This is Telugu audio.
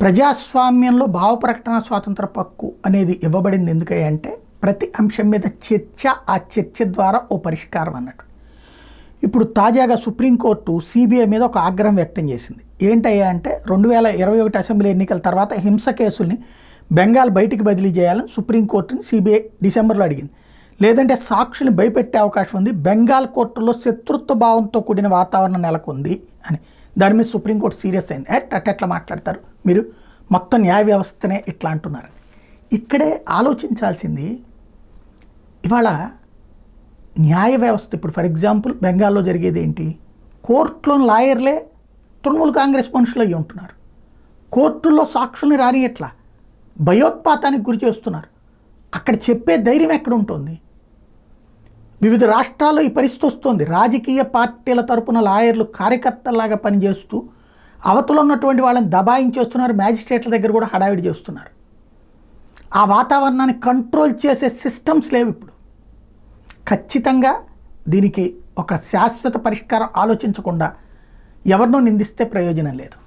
ప్రజాస్వామ్యంలో భావ ప్రకటన స్వాతంత్ర హక్కు అనేది ఇవ్వబడింది ఎందుకంటే ప్రతి అంశం మీద చర్చ, ఆ చర్చ ద్వారా ఓ పరిష్కారం అన్నట్టు. ఇప్పుడు తాజాగా సుప్రీంకోర్టు సిబిఐ మీద ఒక ఆగ్రహం వ్యక్తం చేసింది. ఏంటయ్యా అంటే 2021 అసెంబ్లీ ఎన్నికల తర్వాత హింస కేసుల్ని బెంగాల్ బయటికి బదిలీ చేయాలని సుప్రీంకోర్టుని సిబిఐ డిసెంబర్లో అడిగింది. లేదంటే సాక్షుల్ని భయపెట్టే అవకాశం ఉంది, బెంగాల్ కోర్టులో శత్రుత్వ భావంతో కూడిన వాతావరణం నెలకొంది అని. దాని మీద సుప్రీంకోర్టు సీరియస్ అయింది. అట్టెట్లా మాట్లాడతారు మీరు, మొత్తం న్యాయ వ్యవస్థనే ఇట్లా అంటున్నారు. ఇక్కడే ఆలోచించాల్సింది, ఇవాళ న్యాయ వ్యవస్థ ఇప్పుడు ఫర్ ఎగ్జాంపుల్ బెంగాల్లో జరిగేది ఏంటి, కోర్టులోని లాయర్లే తృణమూల్ కాంగ్రెస్ మనుషులు అయ్యి ఉంటున్నారు. కోర్టుల్లో సాక్షుల్ని రానియట్లా, భయోత్పాతానికి గురి చేస్తున్నారు. అక్కడ చెప్పే ధైర్యం ఎక్కడ ఉంటుంది? వివిధ రాష్ట్రాల్లో ఈ పరిస్థితి వస్తుంది. రాజకీయ పార్టీల తరపున లాయర్లు కార్యకర్తలాగా పనిచేస్తూ అవతల ఉన్నటువంటి వాళ్ళని దబాయించేస్తున్నారు. మ్యాజిస్ట్రేట్ల దగ్గర కూడా హడావిడి చేస్తున్నారు. ఆ వాతావరణాన్ని కంట్రోల్ చేసే సిస్టమ్స్ లేవు ఇప్పుడు. ఖచ్చితంగా దీనికి ఒక శాశ్వత పరిష్కారం ఆలోచించకుండా ఎవరినో నిందిస్తే ప్రయోజనం లేదు.